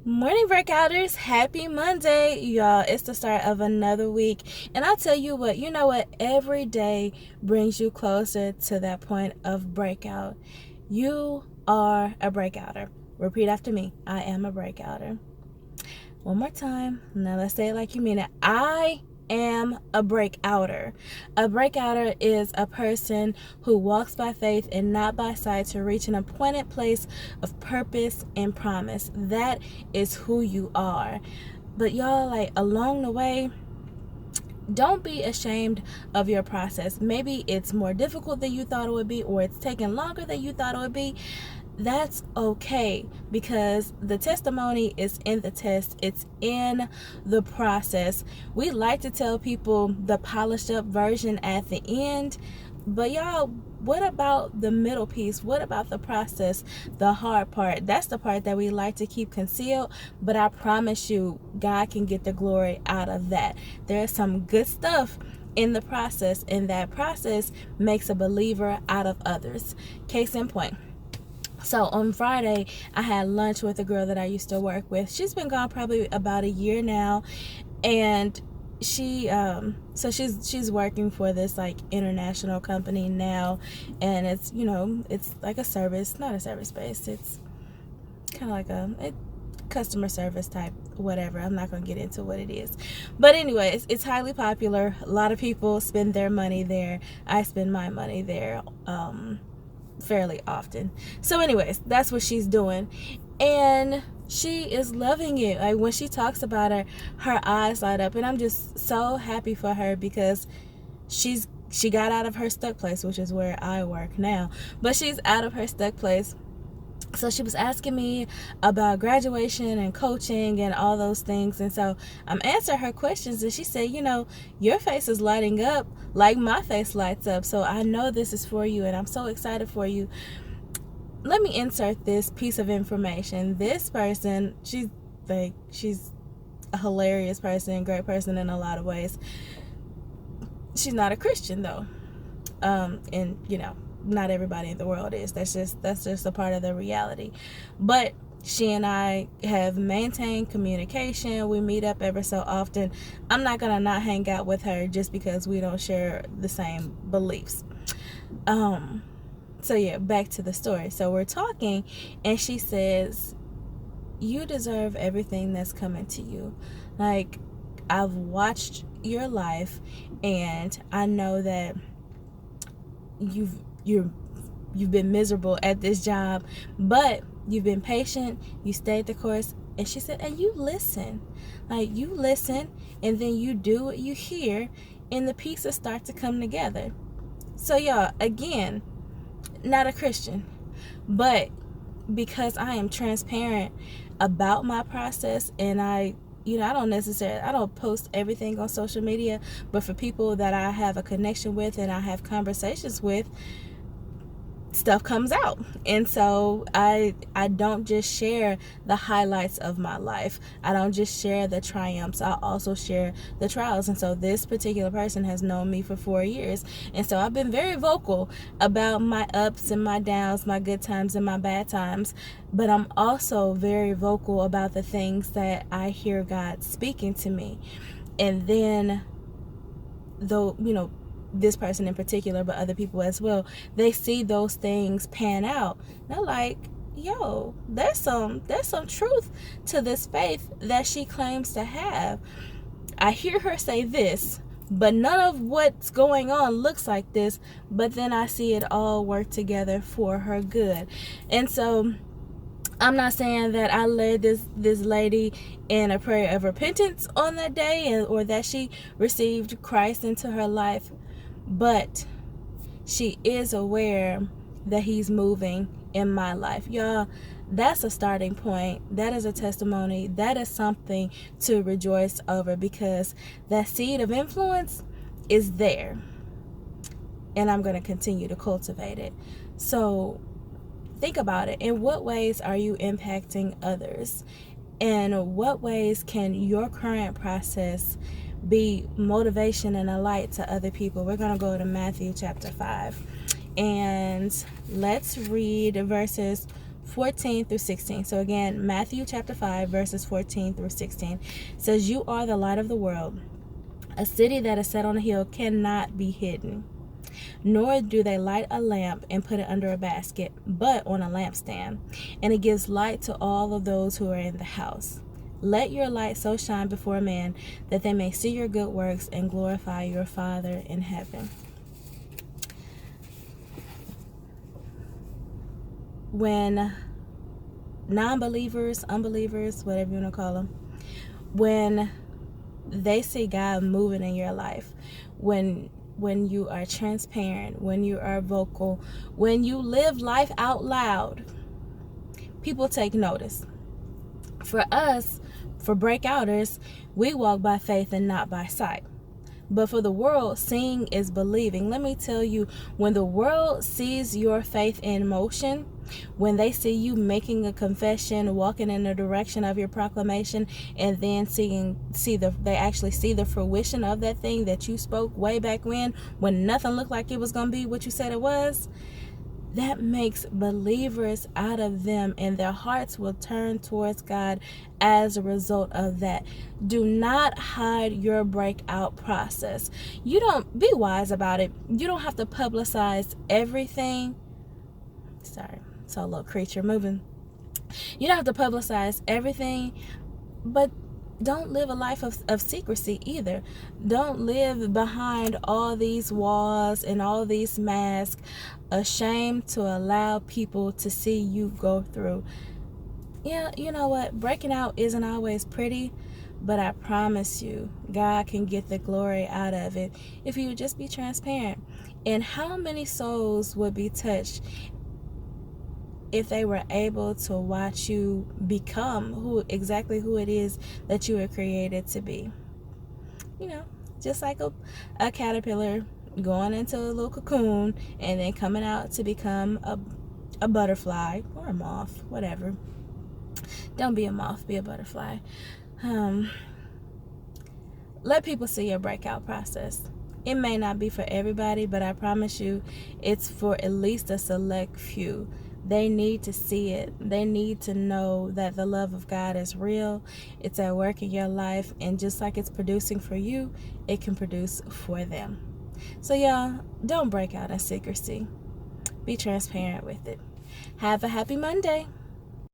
Morning breakouters, happy Monday, y'all. It's the start of another week, and I'll tell you what, every day brings you closer to that point of breakout. You are a breakouter. Repeat after me. I am a breakouter. One more time. Now let's say it like you mean it. I am a breakouter. A breakouter is a person who walks by faith and not by sight to reach an appointed place of purpose and promise. That is who you are. But y'all, along the way, don't be ashamed of your process. Maybe it's more difficult than you thought it would be, or it's taking longer than you thought it would be. That's okay, because the testimony is in the test. It's in the process. We like to tell people the polished up version at the end, but y'all, what about the middle piece? What about the process, the hard part? That's the part that we like to keep concealed, but I promise you, God can get the glory out of that. There's some good stuff in the process, and that process makes a believer out of others. Case in point. So on Friday, I had lunch with a girl that I used to work with. She's been gone probably about a year now, and she's working for this international company now, and it's it's like a service, not a service base. It's kind of like a customer service type whatever. I'm not gonna get into what it is, but anyways, it's highly popular. A lot of people spend their money there. I spend my money there fairly often. So anyways, that's what she's doing, and she is loving it. Like, when she talks about it, her eyes light up, and I'm just so happy for her, because she got out of her stuck place, which is where I work now, but she's out of her stuck place. So she was asking me about graduation and coaching and all those things. And so I'm answering her questions, and she said, your face is lighting up like my face lights up. So I know this is for you, and I'm so excited for you. Let me insert this piece of information. This person, she's a hilarious person, great person in a lot of ways. She's not a Christian though. And not everybody in the world is. That's just a part of the reality. But she and I have maintained communication. We meet up ever so often. I'm not gonna not hang out with her just because we don't share the same beliefs. So yeah, back to the story. So we're talking, and she says, you deserve everything that's coming to you. Like, I've watched your life, and I know that you've been miserable at this job, but you've been patient, you stayed the course. And she said, and you listen, and then you do what you hear, and the pieces start to come together. So y'all, again, not a Christian, but because I am transparent about my process, and I don't post everything on social media, but for people that I have a connection with and I have conversations with, stuff comes out. And so I don't just share the highlights of my life. I don't just share the triumphs. I also share the trials. And so this particular person has known me for 4 years, and so I've been very vocal about my ups and my downs, my good times and my bad times. But I'm also very vocal about the things that I hear God speaking to me. And then, though, this person in particular, but other people as well, they see those things pan out. They're like, yo, there's some truth to this faith that she claims to have. I hear her say this, but none of what's going on looks like this, but then I see it all work together for her good. And so I'm not saying that I led this lady in a prayer of repentance on that day, or that she received Christ into her life, but she is aware that he's moving in my life. Y'all, that's a starting point. That is a testimony. That is something to rejoice over, because that seed of influence is there, and I'm going to continue to cultivate it. So think about it. In what ways are you impacting others? And what ways can your current process be motivation and a light to other people? We're going to go to Matthew chapter 5, and let's read verses 14 through 16. So again, Matthew chapter 5, verses 14 through 16 says, "You are the light of the world. A city that is set on a hill cannot be hidden. Nor do they light a lamp and put it under a basket, but on a lampstand, and it gives light to all of those who are in the house. Let your light so shine before men that they may see your good works and glorify your Father in heaven." When non-believers, unbelievers, whatever you want to call them, when they see God moving in your life, when you are transparent, when you are vocal, when you live life out loud, people take notice. For us, for breakouters, we walk by faith and not by sight. But for the world, seeing is believing. Let me tell you, when the world sees your faith in motion, when they see you making a confession, walking in the direction of your proclamation, and then they actually see the fruition of that thing that you spoke way back when nothing looked like it was going to be what you said it was, that makes believers out of them, and their hearts will turn towards God as a result of that. Do not hide your breakout process. You don't, be wise about it. You don't have to publicize everything. Sorry, so a little creature moving. You don't have to publicize everything, but don't live a life of secrecy either. Don't live behind all these walls and all these masks, ashamed to allow people to see you go through. Yeah, you know what? Breaking out isn't always pretty, but I promise you, God can get the glory out of it if you would just be transparent. And how many souls would be touched if they were able to watch you become exactly who it is that you were created to be? You know, just like a caterpillar going into a little cocoon and then coming out to become a butterfly or a moth, whatever. Don't be a moth, be a butterfly. Let people see your breakout process. It may not be for everybody, but I promise you it's for at least a select few. They need to see it. They need to know that the love of God is real. It's at work in your life, and just like it's producing for you, it can produce for them. So y'all, don't break out in secrecy. Be transparent with it. Have a happy Monday.